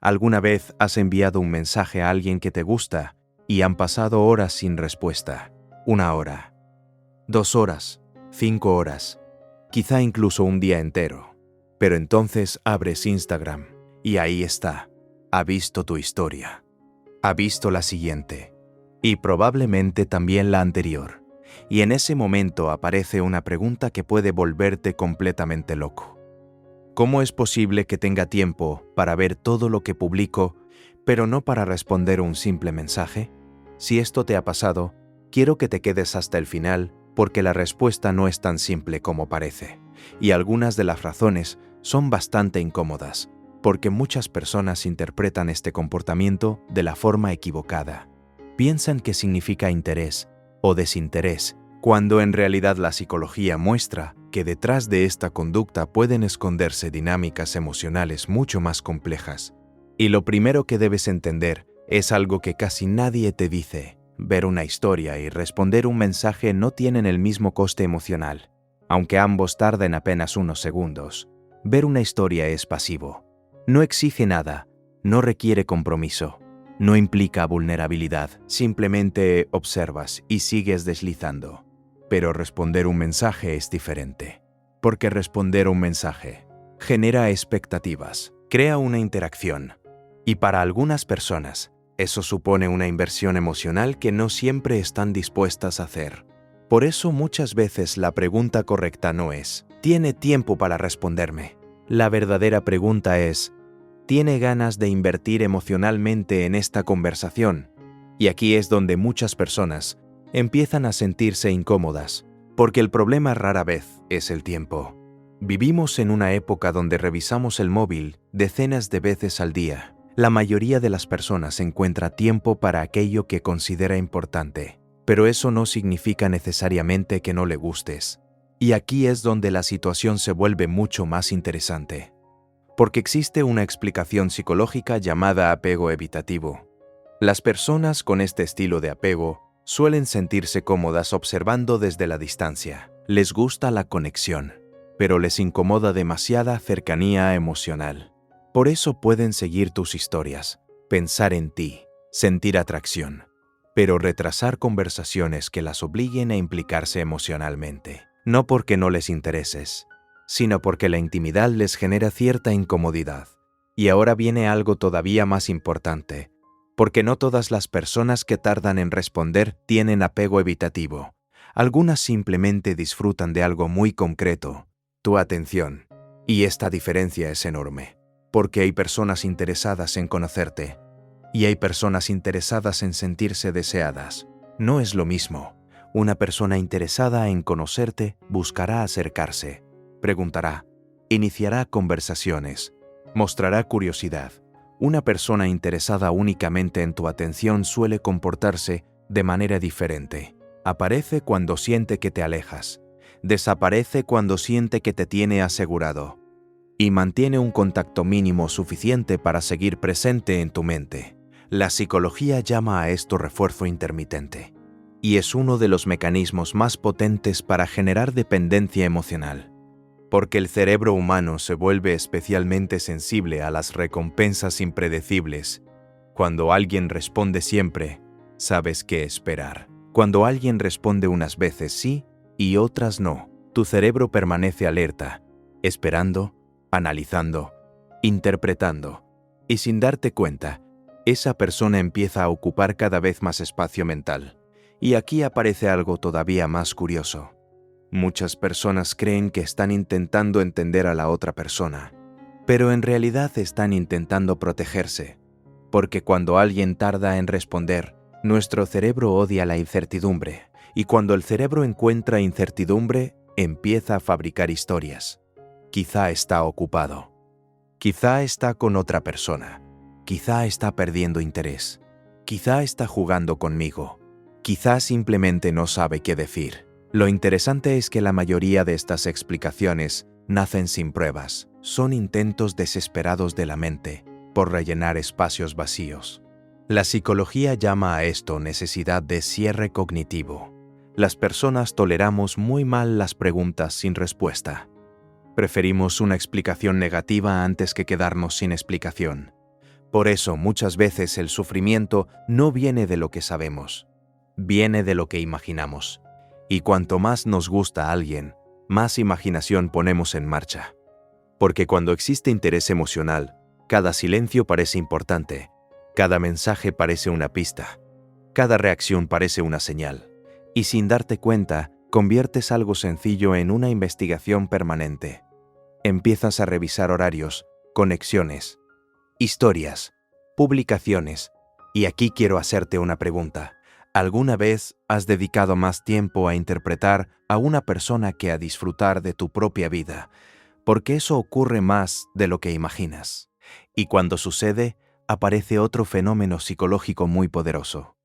¿Alguna vez has enviado un mensaje a alguien que te gusta y han pasado horas sin respuesta? 1 hora, 2 horas, 5 horas, quizá incluso un día entero. Pero entonces abres Instagram y ahí está. Ha visto tu historia. Ha visto la siguiente. Y probablemente también la anterior. Y en ese momento aparece una pregunta que puede volverte completamente loco. ¿Cómo es posible que tenga tiempo para ver todo lo que publico, pero no para responder un simple mensaje? Si esto te ha pasado, quiero que te quedes hasta el final, porque la respuesta no es tan simple como parece. Y algunas de las razones son bastante incómodas, porque muchas personas interpretan este comportamiento de la forma equivocada. Piensan que significa interés o desinterés, cuando en realidad la psicología muestra que detrás de esta conducta pueden esconderse dinámicas emocionales mucho más complejas. Y lo primero que debes entender es algo que casi nadie te dice. Ver una historia y responder un mensaje no tienen el mismo coste emocional, aunque ambos tarden apenas unos segundos. Ver una historia es pasivo. No exige nada, no requiere compromiso, no implica vulnerabilidad, simplemente observas y sigues deslizando. Pero responder un mensaje es diferente, porque responder un mensaje genera expectativas, crea una interacción, y para algunas personas eso supone una inversión emocional que no siempre están dispuestas a hacer. Por eso muchas veces la pregunta correcta no es ¿tiene tiempo para responderme? La verdadera pregunta es ¿tiene ganas de invertir emocionalmente en esta conversación? Y aquí es donde muchas personas empiezan a sentirse incómodas, porque el problema rara vez es el tiempo. Vivimos en una época donde revisamos el móvil decenas de veces al día. La mayoría de las personas encuentra tiempo para aquello que considera importante, pero eso no significa necesariamente que no le gustes. Y aquí es donde la situación se vuelve mucho más interesante, porque existe una explicación psicológica llamada apego evitativo. Las personas con este estilo de apego suelen sentirse cómodas observando desde la distancia. Les gusta la conexión, pero les incomoda demasiada cercanía emocional. Por eso pueden seguir tus historias, pensar en ti, sentir atracción, pero retrasar conversaciones que las obliguen a implicarse emocionalmente. No porque no les intereses, sino porque la intimidad les genera cierta incomodidad. Y ahora viene algo todavía más importante, porque no todas las personas que tardan en responder tienen apego evitativo. Algunas simplemente disfrutan de algo muy concreto, tu atención. Y esta diferencia es enorme, porque hay personas interesadas en conocerte, y hay personas interesadas en sentirse deseadas. No es lo mismo. Una persona interesada en conocerte buscará acercarse, preguntará, iniciará conversaciones, mostrará curiosidad. Una persona interesada únicamente en tu atención suele comportarse de manera diferente. Aparece cuando siente que te alejas, desaparece cuando siente que te tiene asegurado, y mantiene un contacto mínimo suficiente para seguir presente en tu mente. La psicología llama a esto refuerzo intermitente, y es uno de los mecanismos más potentes para generar dependencia emocional. Porque el cerebro humano se vuelve especialmente sensible a las recompensas impredecibles. Cuando alguien responde siempre, sabes qué esperar. Cuando alguien responde unas veces sí y otras no, tu cerebro permanece alerta, esperando, analizando, interpretando. Y sin darte cuenta, esa persona empieza a ocupar cada vez más espacio mental. Y aquí aparece algo todavía más curioso. Muchas personas creen que están intentando entender a la otra persona, pero en realidad están intentando protegerse, porque cuando alguien tarda en responder, nuestro cerebro odia la incertidumbre, y cuando el cerebro encuentra incertidumbre, empieza a fabricar historias. Quizá está ocupado, quizá está con otra persona, quizá está perdiendo interés, quizá está jugando conmigo, quizá simplemente no sabe qué decir. Lo interesante es que la mayoría de estas explicaciones nacen sin pruebas, son intentos desesperados de la mente por rellenar espacios vacíos. La psicología llama a esto necesidad de cierre cognitivo. Las personas toleramos muy mal las preguntas sin respuesta. Preferimos una explicación negativa antes que quedarnos sin explicación, Por eso muchas veces el sufrimiento no viene de lo que sabemos, viene de lo que imaginamos. Y cuanto más nos gusta a alguien, más imaginación ponemos en marcha. Porque cuando existe interés emocional, cada silencio parece importante, cada mensaje parece una pista, cada reacción parece una señal. Y sin darte cuenta, conviertes algo sencillo en una investigación permanente. Empiezas a revisar horarios, conexiones, historias, publicaciones. Y aquí quiero hacerte una pregunta. ¿Alguna vez has dedicado más tiempo a interpretar a una persona que a disfrutar de tu propia vida? Porque eso ocurre más de lo que imaginas. Y cuando sucede, aparece otro fenómeno psicológico muy poderoso: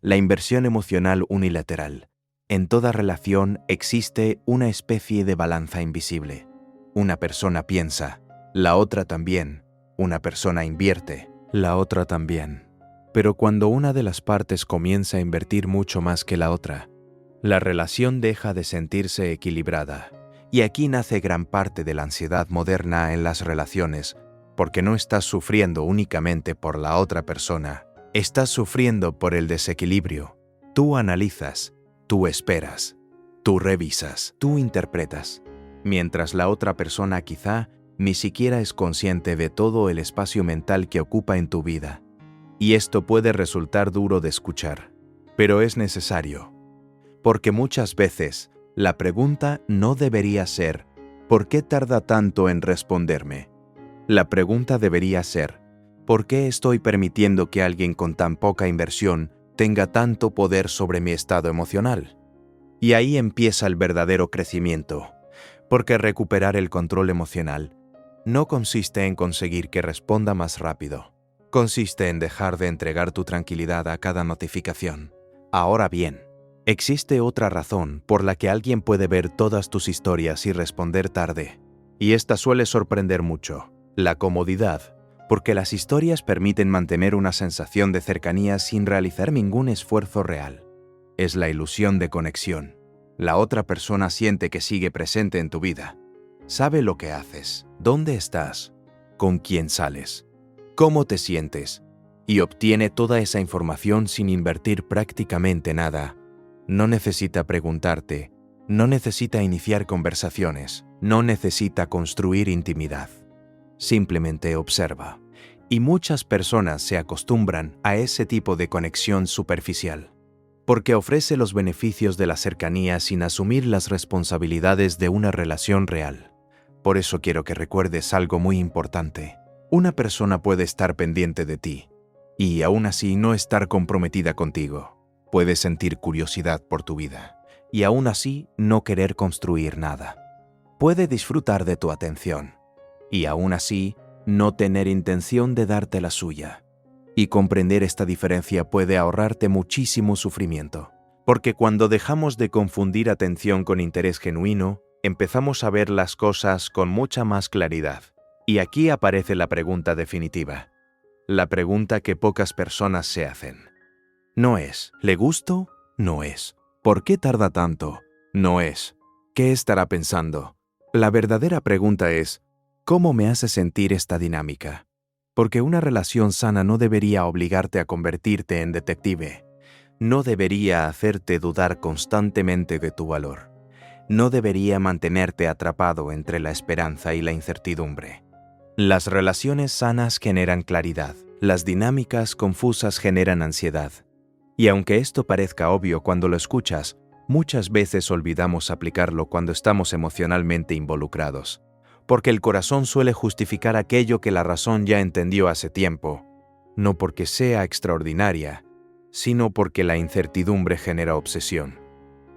la inversión emocional unilateral. En toda relación existe una especie de balanza invisible. Una persona piensa, la otra también. Una persona invierte, la otra también. Pero cuando una de las partes comienza a invertir mucho más que la otra, la relación deja de sentirse equilibrada. Y aquí nace gran parte de la ansiedad moderna en las relaciones, porque no estás sufriendo únicamente por la otra persona, estás sufriendo por el desequilibrio. Tú analizas, tú esperas, tú revisas, tú interpretas, mientras la otra persona quizá ni siquiera es consciente de todo el espacio mental que ocupa en tu vida. Y esto puede resultar duro de escuchar, pero es necesario. Porque muchas veces la pregunta no debería ser ¿por qué tarda tanto en responderme? La pregunta debería ser ¿por qué estoy permitiendo que alguien con tan poca inversión tenga tanto poder sobre mi estado emocional? Y ahí empieza el verdadero crecimiento, porque recuperar el control emocional no consiste en conseguir que responda más rápido. Consiste en dejar de entregar tu tranquilidad a cada notificación. Ahora bien, existe otra razón por la que alguien puede ver todas tus historias y responder tarde. Y esta suele sorprender mucho: la comodidad, porque las historias permiten mantener una sensación de cercanía sin realizar ningún esfuerzo real. Es la ilusión de conexión. La otra persona siente que sigue presente en tu vida. Sabe lo que haces, dónde estás, con quién sales, cómo te sientes, y obtiene toda esa información sin invertir prácticamente nada. No necesita preguntarte, no necesita iniciar conversaciones, no necesita construir intimidad. Simplemente observa. Y muchas personas se acostumbran a ese tipo de conexión superficial, porque ofrece los beneficios de la cercanía sin asumir las responsabilidades de una relación real. Por eso quiero que recuerdes algo muy importante. Una persona puede estar pendiente de ti y aún así no estar comprometida contigo. Puede sentir curiosidad por tu vida y aún así no querer construir nada. Puede disfrutar de tu atención y aún así no tener intención de darte la suya. Y comprender esta diferencia puede ahorrarte muchísimo sufrimiento, porque cuando dejamos de confundir atención con interés genuino, empezamos a ver las cosas con mucha más claridad. Y aquí aparece la pregunta definitiva, la pregunta que pocas personas se hacen. No es ¿le gusto? No es ¿por qué tarda tanto? No es ¿qué estará pensando? La verdadera pregunta es ¿cómo me hace sentir esta dinámica? Porque una relación sana no debería obligarte a convertirte en detective. No debería hacerte dudar constantemente de tu valor. No debería mantenerte atrapado entre la esperanza y la incertidumbre. Las relaciones sanas generan claridad. Las dinámicas confusas generan ansiedad. Y aunque esto parezca obvio cuando lo escuchas, muchas veces olvidamos aplicarlo cuando estamos emocionalmente involucrados. Porque el corazón suele justificar aquello que la razón ya entendió hace tiempo, no porque sea extraordinaria, sino porque la incertidumbre genera obsesión.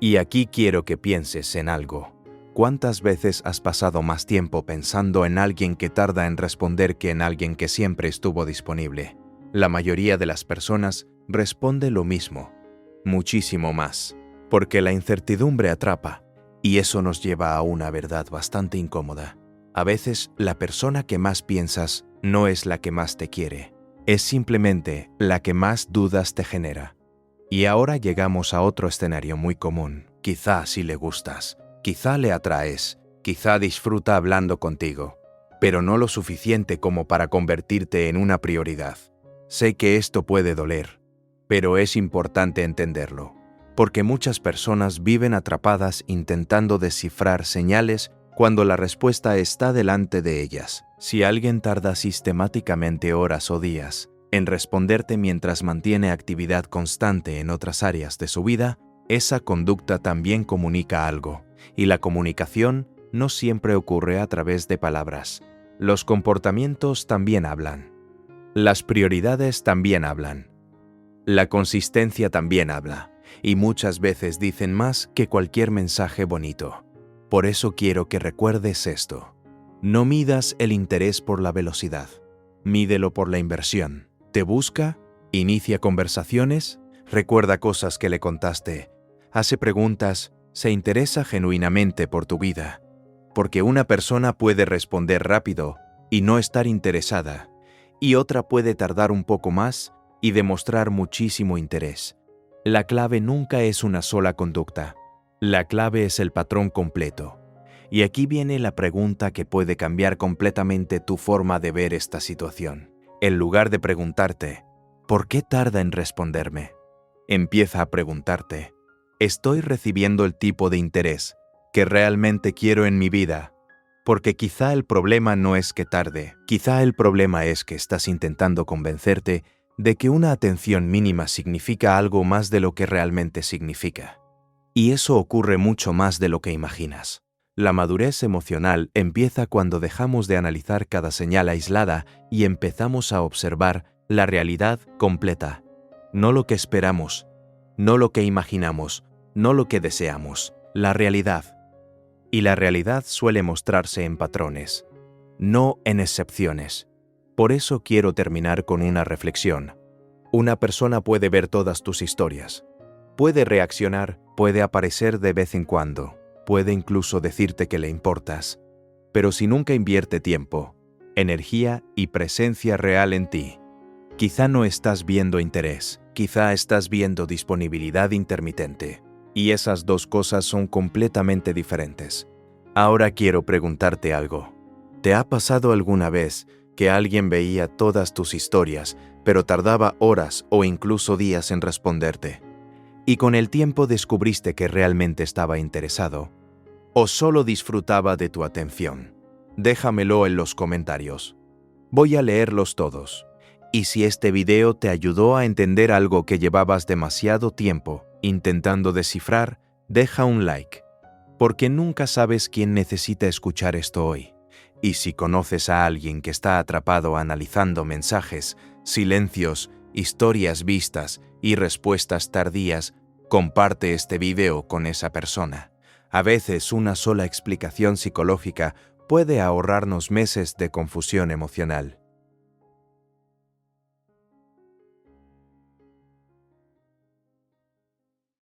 Y aquí quiero que pienses en algo. ¿Cuántas veces has pasado más tiempo pensando en alguien que tarda en responder que en alguien que siempre estuvo disponible? La mayoría de las personas responde lo mismo, muchísimo más, porque la incertidumbre atrapa, y eso nos lleva a una verdad bastante incómoda. A veces, la persona que más piensas no es la que más te quiere, es simplemente la que más dudas te genera. Y ahora llegamos a otro escenario muy común. Quizá sí le gustas, quizá le atraes, quizá disfruta hablando contigo, pero no lo suficiente como para convertirte en una prioridad. Sé que esto puede doler, pero es importante entenderlo, porque muchas personas viven atrapadas intentando descifrar señales cuando la respuesta está delante de ellas. Si alguien tarda sistemáticamente horas o días en responderte mientras mantiene actividad constante en otras áreas de su vida, esa conducta también comunica algo, y la comunicación no siempre ocurre a través de palabras. Los comportamientos también hablan. Las prioridades también hablan. La consistencia también habla, y muchas veces dicen más que cualquier mensaje bonito. Por eso quiero que recuerdes esto. No midas el interés por la velocidad. Mídelo por la inversión. ¿Te busca? ¿Inicia conversaciones? ¿Recuerda cosas que le contaste? ¿Hace preguntas? ¿Se interesa genuinamente por tu vida? Porque una persona puede responder rápido y no estar interesada, y otra puede tardar un poco más y demostrar muchísimo interés. La clave nunca es una sola conducta. La clave es el patrón completo. Y aquí viene la pregunta que puede cambiar completamente tu forma de ver esta situación. En lugar de preguntarte, ¿por qué tarda en responderme?, empieza a preguntarte, ¿estoy recibiendo el tipo de interés que realmente quiero en mi vida? Porque quizá el problema no es que tarde, quizá el problema es que estás intentando convencerte de que una atención mínima significa algo más de lo que realmente significa. Y eso ocurre mucho más de lo que imaginas. La madurez emocional empieza cuando dejamos de analizar cada señal aislada y empezamos a observar la realidad completa. No lo que esperamos, no lo que imaginamos, no lo que deseamos, la realidad. Y la realidad suele mostrarse en patrones, no en excepciones. Por eso quiero terminar con una reflexión. Una persona puede ver todas tus historias, puede reaccionar, puede aparecer de vez en cuando, puede incluso decirte que le importas, pero si nunca invierte tiempo, energía y presencia real en ti, quizá no estás viendo interés, quizá estás viendo disponibilidad intermitente, y esas dos cosas son completamente diferentes. Ahora quiero preguntarte algo. ¿Te ha pasado alguna vez que alguien veía todas tus historias, pero tardaba horas o incluso días en responderte? Y con el tiempo descubriste que realmente estaba interesado, o solo disfrutaba de tu atención. Déjamelo en los comentarios. Voy a leerlos todos. Y si este video te ayudó a entender algo que llevabas demasiado tiempo intentando descifrar, deja un like, porque nunca sabes quién necesita escuchar esto hoy. Y si conoces a alguien que está atrapado analizando mensajes, silencios, historias vistas y respuestas tardías, comparte este video con esa persona. A veces una sola explicación psicológica puede ahorrarnos meses de confusión emocional.